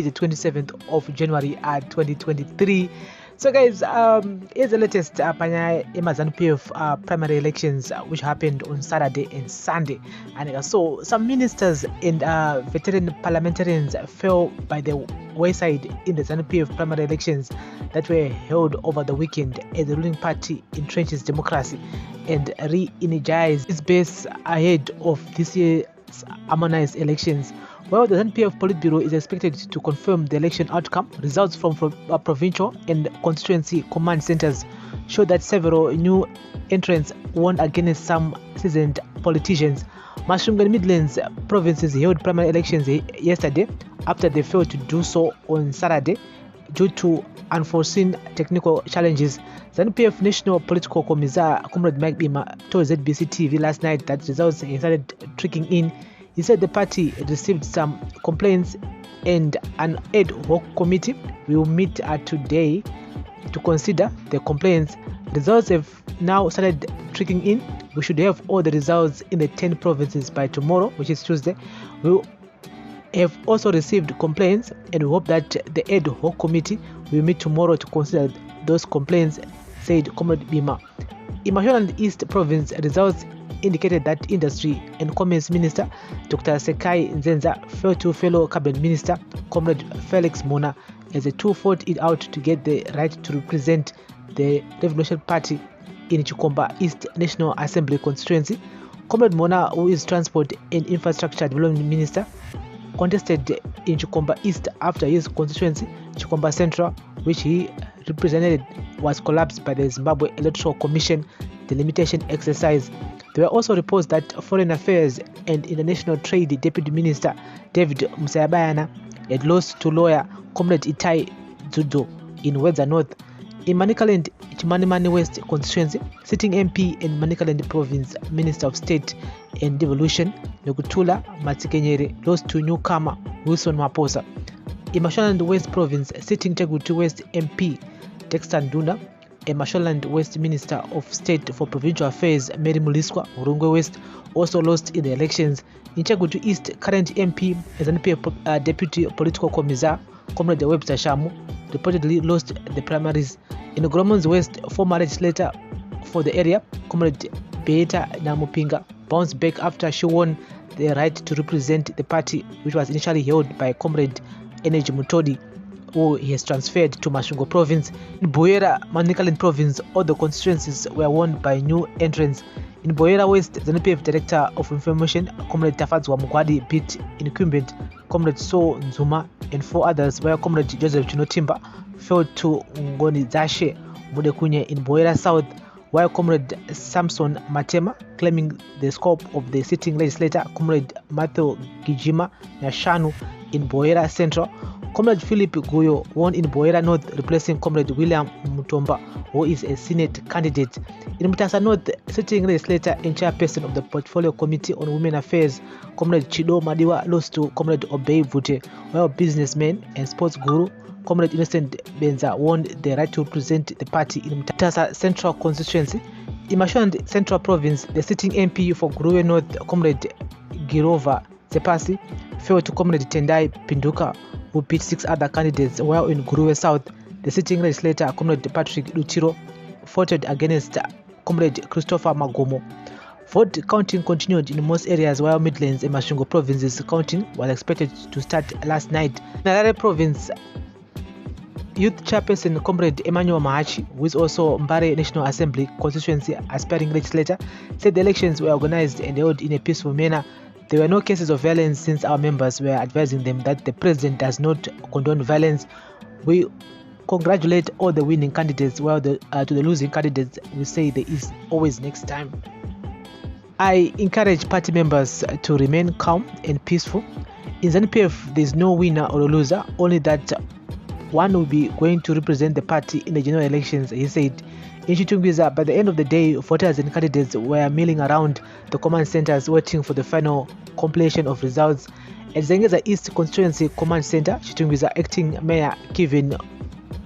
the 27th of January 2023. So guys, here's the latest Zanu PF primary elections which happened on Saturday and Sunday. And so some ministers and veteran parliamentarians fell by the wayside in the Zanu PF primary elections that were held over the weekend as the ruling party entrenches democracy and re-energizes its base ahead of this year's harmonized elections. Well, the Zanu PF Politburo is expected to confirm the election outcome. Results from provincial and constituency command centers show that several new entrants won against some seasoned politicians. Masvingo and Midlands provinces held primary elections yesterday after they failed to do so on Saturday due to unforeseen technical challenges. Zanu PF National Political Commissar Comrade Mike Bima told ZBC TV last night that results had started trickling in. He said the party received some complaints and an ad hoc committee will meet today to consider the complaints. Results have now started trickling in. We should have all the results in the 10 provinces by tomorrow, which is Tuesday. We have also received complaints and we hope that the ad hoc committee will meet tomorrow to consider those complaints, said Comrade Bima. In Mashonaland East Province, results indicated that Industry and Commerce Minister Dr. Sekai Nzenza fell to fellow Cabinet Minister Comrade Felix Mona as the two fought it out to get the right to represent the Revolutionary Party in Chikomba East National Assembly constituency. Comrade Mona, who is Transport and Infrastructure Development Minister, contested in Chikomba East after his constituency, Chikomba Central, which he represented, was collapsed by the Zimbabwe Electoral Commission delimitation exercise. There were also reports that Foreign Affairs and International Trade Deputy Minister David Musayabayana had lost to lawyer Comrade Itai Zudo in Wedza North. In Manicaland, Chimanimani West constituency, sitting MP and Manicaland Province Minister of State and Devolution Nogutula Matsikenyere lost to newcomer Wilson Maposa. In Mashonaland West Province, sitting Tegutu West MP Dexter Nduna and Mashonaland West Minister of State for Provincial Affairs Mary Muliswa Urungwe West also lost in the elections. In Tegutu East, current MP as an Deputy Political Commissar Comrade Webster Shamu reportedly lost the primaries. In Gromans West, former legislator for the area Comrade Beata Namupinga bounced back after she won the right to represent the party, which was initially held by Comrade Energy Mutodi, who he has transferred to Masvingo Province. In Boera, Manicaland Province, all the constituencies were won by new entrants. In Boera West, the Zanu PF Director of Information, Comrade Tafadzwa Mugwadi, beat incumbent Comrade So Nzuma and 4 others, while Comrade Joseph Chinotimba fell to Ngoni Zashe Mudekunye in Boera South, while Comrade Samson Matema, claiming the scope of the sitting legislator Comrade Matthew Gijima Nyashanu in Boera Central. Comrade Philip Guyo won in Boera North, replacing Comrade William Mutomba, who is a Senate candidate. In Mutasa North, sitting legislator and chairperson of the Portfolio Committee on Women Affairs, Comrade Chido Madiwa lost to Comrade Obey Vute, while businessman and sports guru Comrade Innocent Benza won the right to represent the party in Mutasa Central constituency. In Mashonaland Central Province, the sitting MP for Guruwe North, Comrade Girova Zepasi, fell to Comrade Tendai Pinduka, who beat 6 other candidates, while in Guruwe South, the sitting legislator Comrade Patrick Lutiro fought against Comrade Christopher Magomo. Vote counting continued in most areas, while Midlands and Masvingo provinces counting was expected to start last night. In Harare Province, Youth Chairperson Comrade Emmanuel Mahachi, who is also Mbare National Assembly constituency aspiring legislator, said the elections were organized and held in a peaceful manner. There were no cases of violence since our members were advising them that the president does not condone violence. We congratulate all the winning candidates, while to the losing candidates we say there is always next time. I encourage party members to remain calm and peaceful. In Zanu PF, there is no winner or loser, only that one will be going to represent the party in the general elections, he said. In Chitungwiza, by the end of the day, voters and candidates were milling around the command centers waiting for the final compilation of results. At Zengeza East Constituency Command Center, Chitungwiza acting Mayor Kevin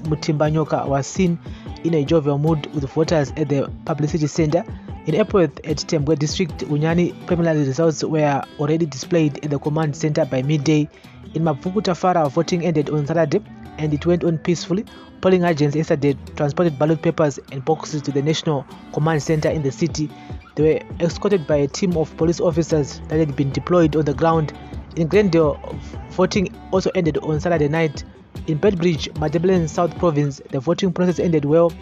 Mutimbanyoka was seen in a jovial mood with voters at the publicity center. In April at Tembwe District, Unyani preliminary results were already displayed at the command center by midday. In Mavuku Tafara, voting ended on Saturday and it went on peacefully. Polling agents yesterday transported ballot papers and boxes to the National Command Center in the city. They were escorted by a team of police officers that had been deployed on the ground. In Glendale, voting also ended on Saturday night. In Bedbridge, Matabeleland South Province, the voting process ended well,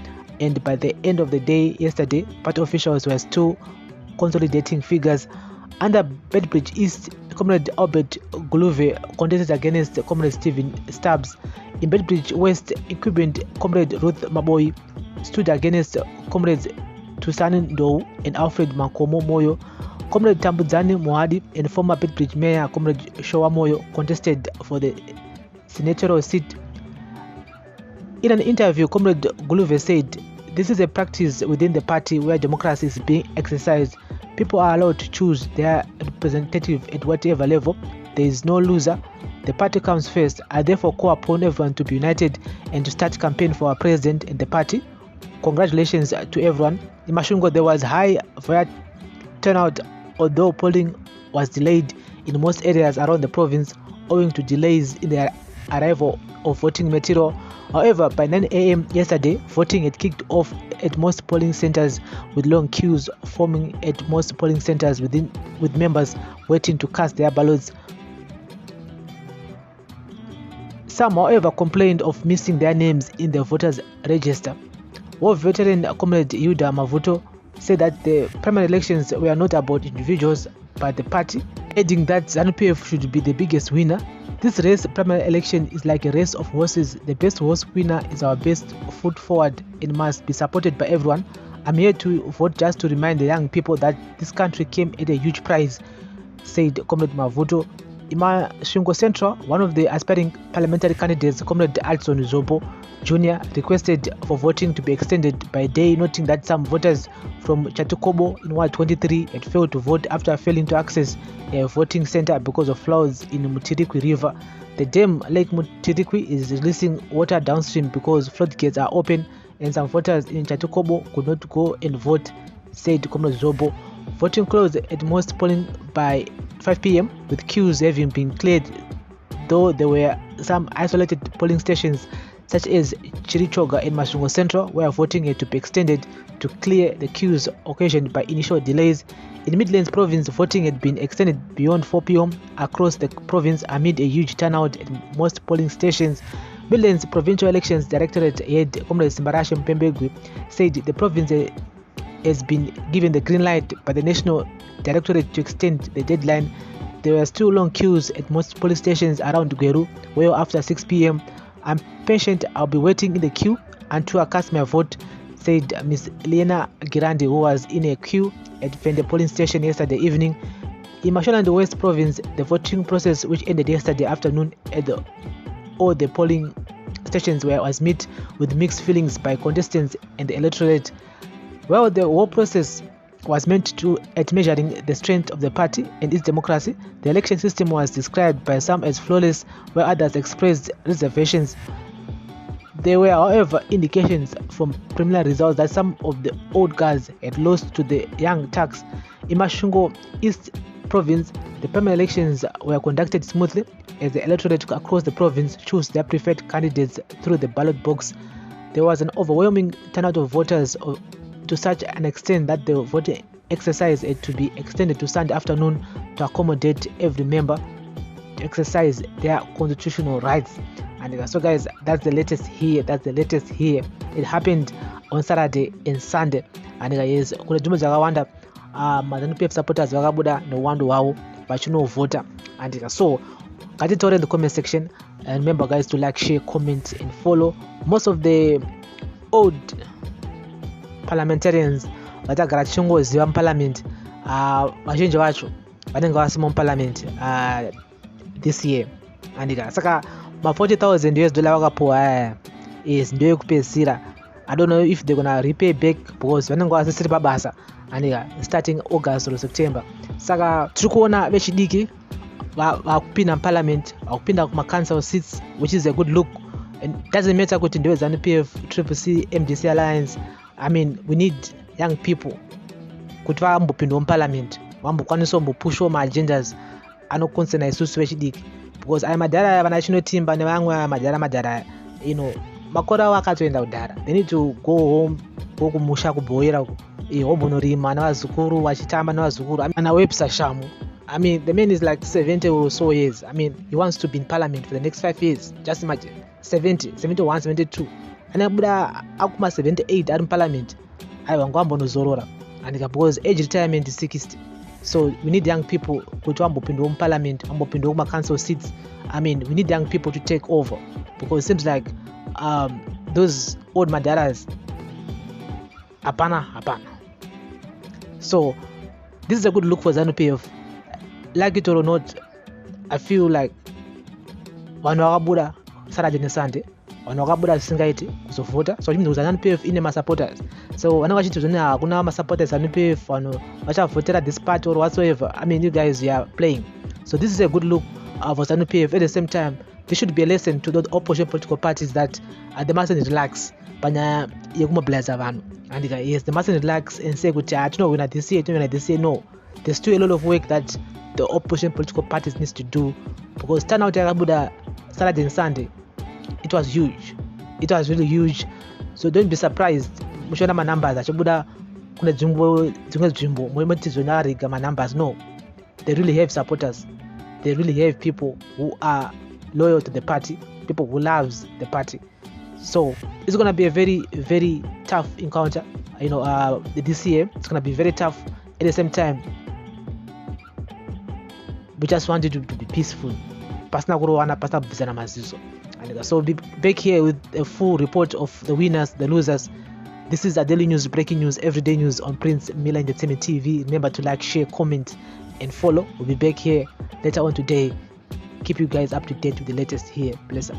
and by the end of the day yesterday, party officials were still consolidating figures. Under Bedbridge East, Comrade Albert Guluve contested against Comrade Stephen Stubbs. In Bedbridge West, incumbent Comrade Ruth Maboy stood against Comrades Tusani Ndou and Alfred Mankomo Moyo. Comrade Tambudzani Mohadi and former Bedbridge Mayor Comrade Showa Moyo contested for the senatorial seat. In an interview, Comrade Guluve said, "This is a practice within the party where democracy is being exercised. People are allowed to choose their representative at whatever level. There is no loser. The party comes first. I therefore call upon everyone to be united and to start campaign for our president and the party. Congratulations to everyone." In Mashungo, there was high voter turnout, although polling was delayed in most areas around the province owing to delays in the arrival of voting material. However, by 9 a.m. yesterday, voting had kicked off at most polling centers, with long queues forming at most polling centers with members waiting to cast their ballots. Some, however, complained of missing their names in the voters' register. War veteran Comrade Yuda Mavuto said that the primary elections were not about individuals but the party, adding that Zanu PF should be the biggest winner. This race primary election is like a race of horses. The best horse winner is our best foot forward and must be supported by everyone. I'm here to vote just to remind the young people that this country came at a huge price, said Comrade Mavuto. Ima Shungo Central, one of the aspiring parliamentary candidates, Comrade Alson Zobo Jr., requested for voting to be extended by a day, noting that some voters from Chatukobo in Ward 23 had failed to vote after failing to access a voting center because of floods in Mutirikwi River. The dam Lake Mutirikwi is releasing water downstream because floodgates are open and some voters in Chatukobo could not go and vote, said Comrade Zobo. Voting closed at most polling by 5 p.m. with queues having been cleared, though there were some isolated polling stations such as Chirichoga and Mashungo Central where voting had to be extended to clear the queues occasioned by initial delays. In Midlands Province, voting had been extended beyond 4 p.m. across the province amid a huge turnout at most polling stations. Midlands Provincial Elections Directorate Head Comrade Simbarashe Mpembegwi said the province has been given the green light by the National Directorate to extend the deadline. There were still long queues at most police stations around Gweru, well after 6 p.m. I'm patient, I'll be waiting in the queue until I cast my vote, said Ms. Liena Girandi, who was in a queue at Vende polling station yesterday evening. In Mashonaland West Province, the voting process, which ended yesterday afternoon at all the polling stations, was met with mixed feelings by contestants and the electorate. Well, the whole process was meant to at measuring the strength of the party and its democracy. The election system was described by some as flawless, where others expressed reservations. There were, however, indications from preliminary results that some of the old guards had lost to the young Turks. In Mashungo East Province, the primary elections were conducted smoothly as the electorate across the province chose their preferred candidates through the ballot box. There was an overwhelming turnout of voters to such an extent that the voting exercise had to be extended to Sunday afternoon to accommodate every member to exercise their constitutional rights. And so guys, that's the latest here. It happened on Saturday and Sunday. And guys, kuna jumbe zakawanda Zanu PF supporters vakabuda nowando wawo vachinovhota. And so ngatitaure in the comment section, and remember guys to like, share, comment and follow. Most of the old parliamentarians vatagara tichingoziva muparliament vazhinji vacho vanenge vasimo muparliament this year. Andika saka ma $40,000 vakapuwa is ndo yekupedzisira. I don't know if they're gonna repay back because vanenge vasisiri pabasa andika starting August or September. Saka tiri kuona vechidiki vakupinda muparliament, vakupinda kuma council seats, which is a good look. And it doesn't matter kuti ndewe Zanu PF, CCC, MDC Alliance. I mean, we need young people kuti vambopindwa muparliament, vambokwanisa kumbopushawo maagendas anoconcern isusu vechidiki. because aya madhara vanational timba nevamwe madhara makore avo akatoenda kudhara. They need to go home, go kumusha kubhoira hombonorima nevazukuru vachitamba nevazukuru. Anawebsa shamu. The man is like 70 or so years. He wants to be in parliament for the next 5 years. Just imagine, 70, 71, 72. Anabuda akuma 78 ari parliament. Aiwa ambonozorora. And because age retirement is 60. So we need young people kuti vambopinda parliament, vambopinda kuma council seats. We need young people to take over, because it seems like those old madaras hapana. So this is a good look for Zanu PF. Like it or not, I feel like vanhu vakabuda Saturday neSunday, vanhu vakabuda singaiti kuzovhota. So chimwe Zanu PF ine masupporters. So vanenge vachiti zvone hakuna masupporters Zanu PF, vanhu vachavhotera this party or whatsoever. You guys, you are playing. So this is a good look for Zanu PF. At the same time, there should be a lesson to the opposition political parties that they mustn't relax panyaya yekumobilize vanhu. And yes, they mustn't relax and say kuti tinowina this year. No, there's still a lot of work that the opposition political parties needs to do, because turnout yakabuda Saturday and Sunday, it was huge. It was really huge. So don't be surprised muchiona manumbers achibuda kune dzimwe nzvimbo mwemoti zvonariga manumbers. No, they really have supporters. They really have people who are loyal to the party, people who loves the party. So it's going to be a very, very tough encounter. This year it's going to be very tough. At the same time, we just want it to be peaceful. And so we'll be back here with a full report of the winners, the losers. This is a daily news, breaking news, everyday news on Prince Miller Entertainment TV. Remember to like, share, comment, and follow. We'll be back here later on today. Keep you guys up to date with the latest here. Bless up.